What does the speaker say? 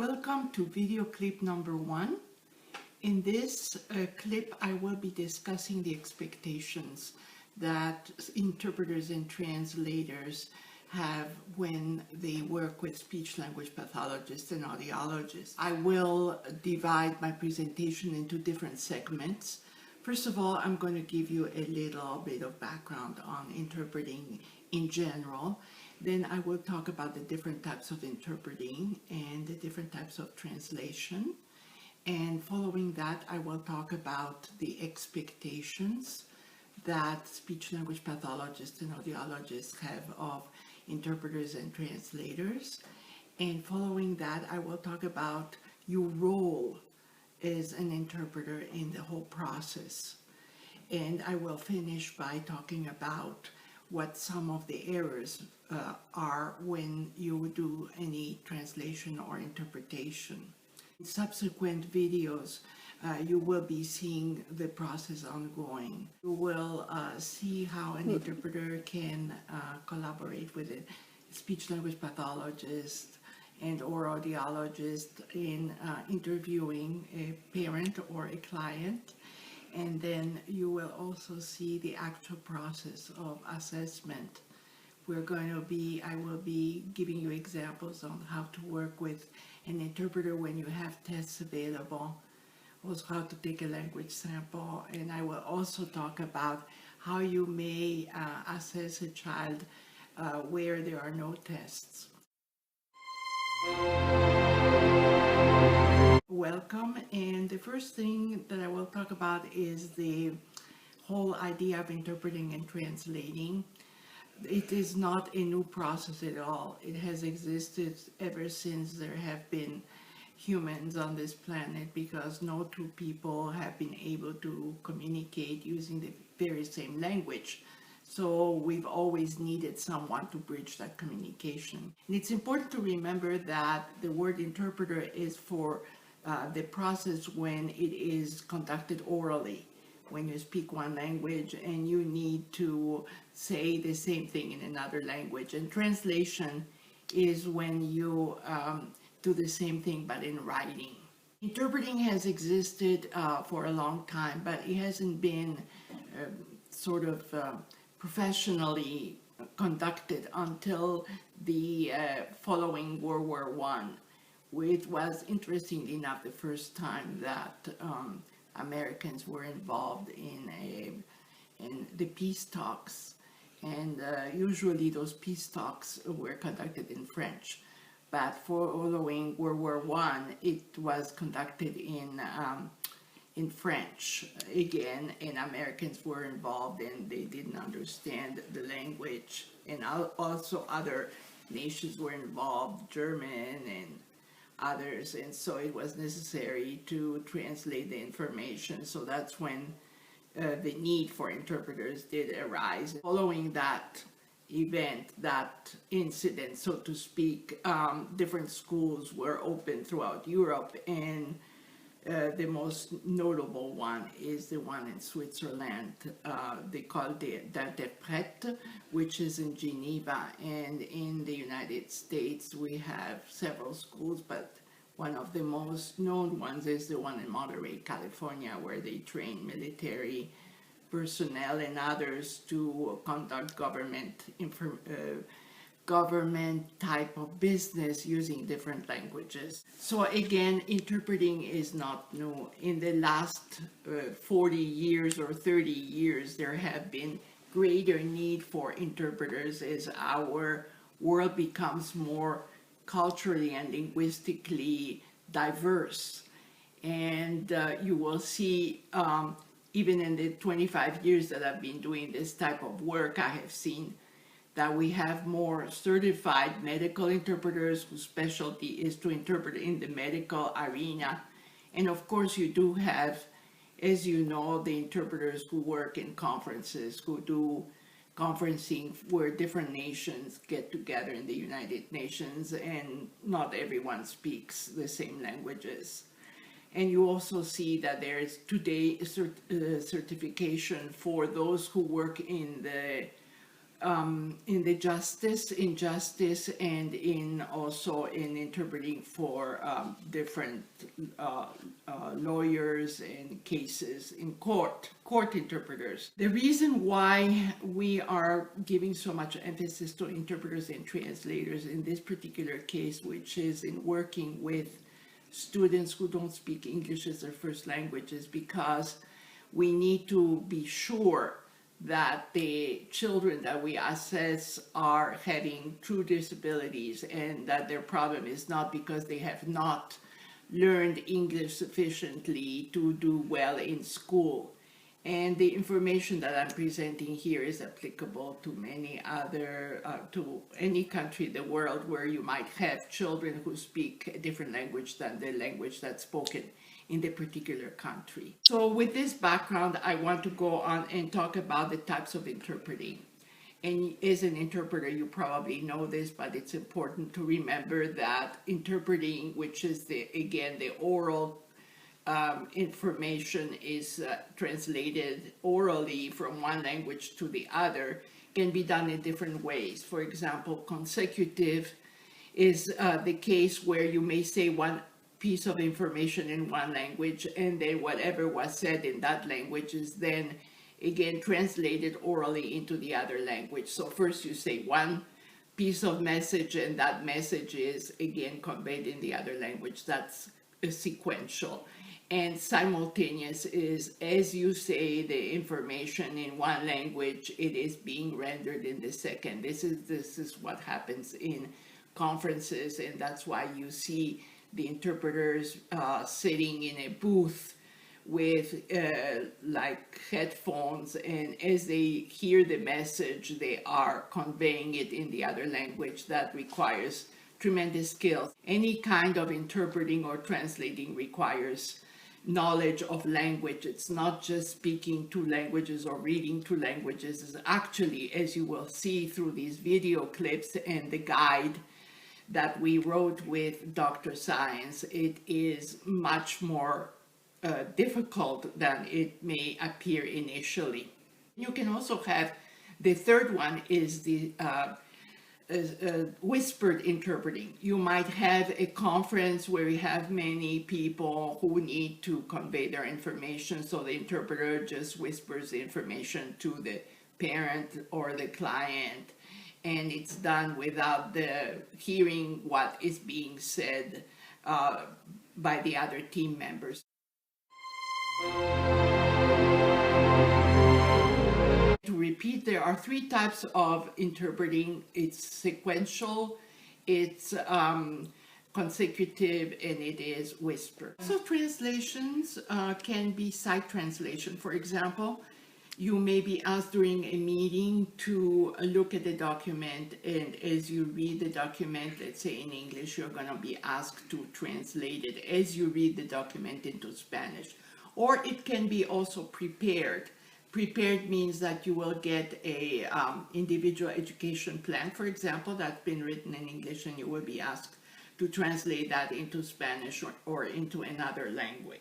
Welcome to video clip number 1. In this clip, I will be discussing the expectations that interpreters and translators have when they work with speech-language pathologists and audiologists. I will divide my presentation into different segments. First of all, I'm going to give you a little bit of background on interpreting in general. Then I will talk about the different types of interpreting and the different types of translation. And following that, I will talk about the expectations that speech-language pathologists and audiologists have of interpreters and translators. And following that, I will talk about your role as an interpreter in the whole process. And I will finish by talking about what some of the errors are when you do any translation or interpretation. In subsequent videos, you will be seeing the process ongoing. You will see how an interpreter can collaborate with a speech-language pathologist and or audiologist in interviewing a parent or a client. And then you will also see the actual process of assessment. I will be giving you examples on how to work with an interpreter when you have tests available, also how to take a language sample, and I will also talk about how you may assess a child where there are no tests. Welcome, and the first thing that I will talk about is the whole idea of interpreting and translating. It is not a new process at all. It has existed ever since there have been humans on this planet, because no two people have been able to communicate using the very same language. So we've always needed someone to bridge that communication. And it's important to remember that the word interpreter is for the process when it is conducted orally, when you speak one language and you need to say the same thing in another language. And translation is when you do the same thing but in writing. Interpreting has existed for a long time, but it hasn't been professionally conducted until the following World War I, which was, interestingly enough, the first time that Americans were involved in the peace talks. And usually those peace talks were conducted in French. But following World War I, it was conducted in French again, and Americans were involved and they didn't understand the language. And also other nations were involved, German and others, and so it was necessary to translate the information. So that's when the need for interpreters did arise. Following that event, that incident, so to speak, different schools were open throughout Europe, and the most notable one is the one in Switzerland. They call it Interpreters, which is in Geneva. And in the United States, we have several schools, but one of the most known ones is the one in Monterey, California, where they train military personnel and others to conduct government type of business using different languages. So again, interpreting is not new. In the last 40 years or 30 years, there have been greater need for interpreters as our world becomes more culturally and linguistically diverse. And you will see, even in the 25 years that I've been doing this type of work, I have seen that we have more certified medical interpreters whose specialty is to interpret in the medical arena. And of course you do have, as you know, the interpreters who work in conferences, who do conferencing where different nations get together in the United Nations, and not everyone speaks the same languages. And you also see that there is today certification for those who work in the in the justice, injustice, and in also in interpreting for different lawyers and cases in court interpreters. The reason why we are giving so much emphasis to interpreters and translators in this particular case, which is in working with students who don't speak English as their first language, is because we need to be sure that the children that we assess are having true disabilities and that their problem is not because they have not learned English sufficiently to do well in school. And the information that I'm presenting here is applicable to many other, to any country in the world where you might have children who speak a different language than the language that's spoken in the particular country. So with this background, I want to go on and talk about the types of interpreting. And as an interpreter, you probably know this, but it's important to remember that interpreting, which is again the oral information is translated orally from one language to the other, can be done in different ways. For example, consecutive is the case where you may say one piece of information in one language, and then whatever was said in that language is then again translated orally into the other language. So first you say one piece of message, and that message is again conveyed in the other language. That's sequential. And simultaneous is, as you say the information in one language, it is being rendered in the second. This is what happens in conferences, and that's why you see the interpreters sitting in a booth with like headphones, and as they hear the message, they are conveying it in the other language. That requires tremendous skills. Any kind of interpreting or translating requires knowledge of language. It's not just speaking two languages or reading two languages. It's actually, as you will see through these video clips and the guide that we wrote with Dr. Science, it is much more difficult than it may appear initially. You can also have, the third one is the whispered interpreting. You might have a conference where you have many people who need to convey their information, so the interpreter just whispers the information to the parent or the client, and it's done without the hearing what is being said by the other team members. To repeat, there are three types of interpreting. It's sequential, it's consecutive, and it is whispered. So translations can be sight translation. For example, you may be asked during a meeting to look at the document, and as you read the document, let's say in English, you're going to be asked to translate it as you read the document into Spanish. Or it can be also prepared. Prepared means that you will get a individual education plan, for example, that's been written in English, and you will be asked to translate that into Spanish or into another language.